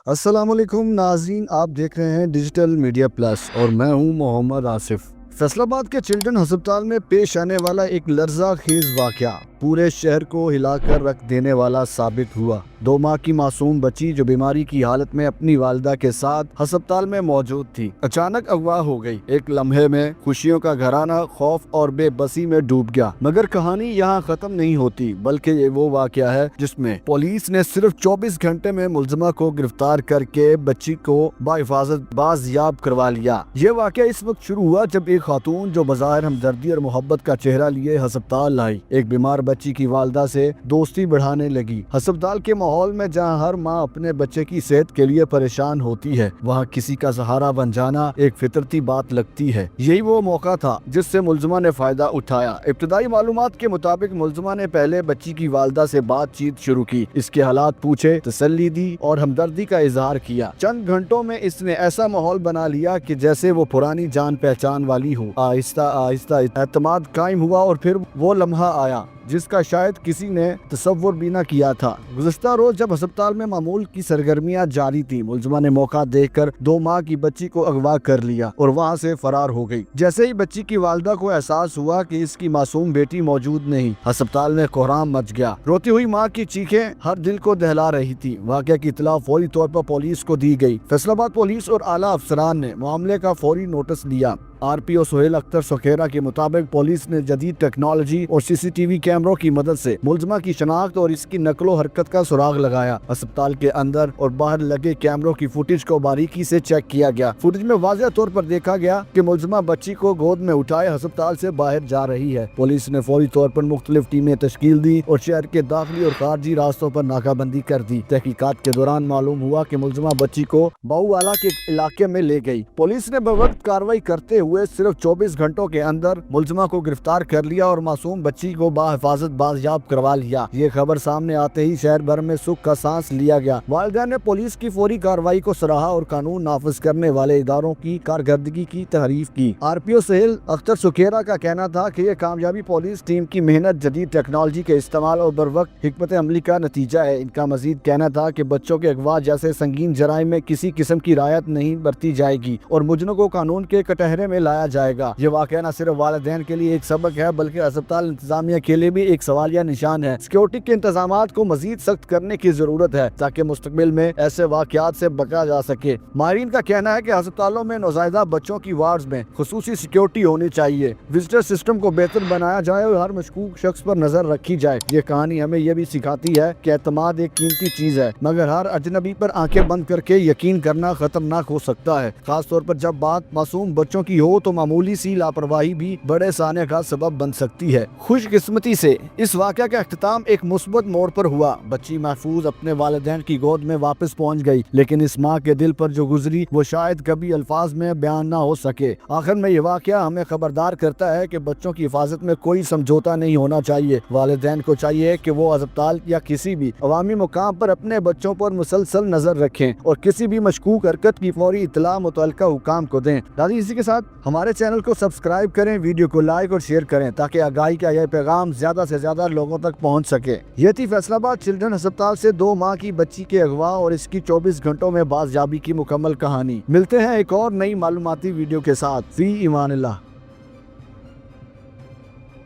अस्सलाम वालेकुम नाज़रीन, आप देख रहे हैं डिजिटल मीडिया प्लस और मैं हूं मोहम्मद आसिफ। फैसलाबाद के चिल्ड्रन अस्पताल में पेश आने वाला एक लर्ज़ाखेज़ वाक़या पूरे शहर को हिलाकर रख देने वाला साबित हुआ। 2 माह की मासूम बच्ची जो बीमारी की हालत में अपनी वालिदा के साथ अस्पताल में मौजूद थी, अचानक अगवा हो गई। एक लम्हे में खुशियों का घराना खौफ और बेबसी में डूब गया। मगर कहानी यहाँ खत्म नहीं होती, बल्कि ये वो वाक़या है जिसमें पुलिस ने सिर्फ 24 घंटे में मुलजिमा को गिरफ्तार करके बच्ची को बाहिफाजत बाजियाब करवा लिया। ये वाक़या इस वक्त शुरू हुआ जब एक खातून जो बज़ाहिर हमदर्दी और मोहब्बत का चेहरा लिए अस्पताल आई, एक बीमार बच्ची की वालिदा से दोस्ती बढ़ाने लगी। अस्पताल के माहौल में जहां हर माँ अपने बच्चे की सेहत के लिए परेशान होती है, वहां किसी का सहारा बन जाना एक फितरती बात लगती है। यही वो मौका था जिससे मुलजिमा ने फायदा उठाया। इब्तदाई मालूमात के मुताबिक मुलजिमा ने पहले बच्ची की वालिदा से बातचीत शुरू की, इसके हालात पूछे, तसल्ली दी और हमदर्दी का इजहार किया। चंद घंटों में इसने ऐसा माहौल बना लिया कि जैसे वो पुरानी जान पहचान वाली हो। आहिस्ता आहिस्ता एतमाद कायम हुआ और फिर वो लम्हा आया जिसका शायद किसी ने तसव्वुर भी न किया था। गुज़श्ता रोज जब अस्पताल में मामूल की सरगर्मियां जारी थी, मुलजिमा ने मौका देखकर 2 माह की बच्ची को अगवा कर लिया और वहां से फरार हो गई। जैसे ही बच्ची की वालिदा को एहसास हुआ कि इसकी मासूम बेटी मौजूद नहीं, अस्पताल में कोहराम मच गया। रोती हुई माँ की चीखें हर दिल को दहला रही थी। वाक़या की इत्तला फौरी तौर पर पुलिस को दी गई। फैसलाबाद पुलिस और आला अफसरान ने मामले का फौरी नोटिस लिया। RPO सोहेल अख्तर सुखेरा के मुताबिक पुलिस ने जदीद टेक्नोलॉजी और CCTV कैमरों की मदद से मुलजिमा की शनाख्त और इसकी नकलो हरकत का सुराग लगाया। अस्पताल के अंदर और बाहर लगे कैमरों की फुटेज को बारीकी से चेक किया गया। फुटेज में वाज़ेह तौर पर देखा गया कि मुलजिमा बच्ची को गोद में उठाए अस्पताल से बाहर जा रही है। पुलिस ने फौरी तौर पर मुख्तलिफ टीमें तश्कील दी और शहर के दाखिली और खारजी रास्तों पर नाकाबंदी कर दी। तहकीकात के दौरान मालूम हुआ कि मुलजिमा बच्ची को बाऊवाला के इलाके में ले गई। पुलिस ने बवक्त कार्रवाई करते हुए सिर्फ 24 घंटों के अंदर मुलजिमा को गिरफ्तार कर लिया और मासूम बच्ची को बाहिफाजत बाजियाब करवा लिया। ये खबर सामने आते ही शहर भर में सुख का सांस लिया गया। वालिदैन ने पुलिस की फौरी कार्रवाई को सराहा और कानून नाफिज करने वाले इदारों की कारकर्दगी की तारीफ की। RPO सोहेल अख्तर सुखेरा का कहना था कि ये कामयाबी पुलिस टीम की मेहनत, जदीद टेक्नोलॉजी के इस्तेमाल और बरवक्त हिकमत अमली का नतीजा है। इनका मजीद कहना था कि बच्चों के अगवा जैसे संगीन जराइम में किसी किस्म की रियायत नहीं बरती जाएगी और मुजरिमों को कानून के कटहरे में लाया जाएगा। ये वाक़या न सिर्फ वालिदैन के लिए एक सबक है, बल्कि अस्पताल इंतजामिया के लिए भी एक सवालिया निशान है। सिक्योरिटी के इंतजामात को मजीद सख्त करने की जरूरत है ताकि मुस्तकबिल में ऐसे वाक़यात से बचा जा सके। माहिरीन का कहना है कि अस्पतालों में नौज़ायदा बच्चों की वार्ड्स में खुसूसी सिक्योरिटी होनी चाहिए, विजिटर सिस्टम को बेहतर बनाया जाए और हर मशकूक शख्स पर नजर रखी जाए। ये कहानी हमें यह भी सिखाती है कि एतमाद एक कीमती चीज है, मगर हर अजनबी पर आंखें बंद करके यकीन करना खतरनाक हो सकता है। खास तौर पर जब बात मासूम बच्चों की हो तो मामूली सी लापरवाही भी बड़े साने का सबब बन सकती है। खुशकिस्मती से इस वाक़या का अख्तिताम एक मुस्बत मोड़ पर हुआ। बच्ची महफूज अपने वालिदैन की गोद में वापस पहुंच गई, लेकिन इस माँ के दिल पर जो गुजरी वो शायद कभी अल्फाज में बयान ना हो सके। आखिर में ये वाक़या हमें खबरदार करता है कि बच्चों की हिफाजत में कोई समझौता नहीं होना चाहिए। वालिदैन को चाहिए कि वो अस्पताल या किसी भी अवामी मुकाम पर अपने बच्चों पर मुसलसल नजर रखें और किसी भी मशकूक हरकत की फौरी इत्तला मुतल्लिका हुकाम को दें। दादी, इसी के साथ हमारे चैनल को सब्सक्राइब करें, वीडियो को लाइक और शेयर करें ताकि आगाही का यह पैगाम ज्यादा से ज्यादा लोगों तक पहुंच सके। ये थी फैसलाबाद चिल्ड्रन अस्पताल से 2 माह की बच्ची के अगवा और इसकी 24 घंटों में बाजियाबी की मुकम्मल कहानी। मिलते हैं एक और नई मालूमाती वीडियो के साथ। फी ईमानिल्लाह।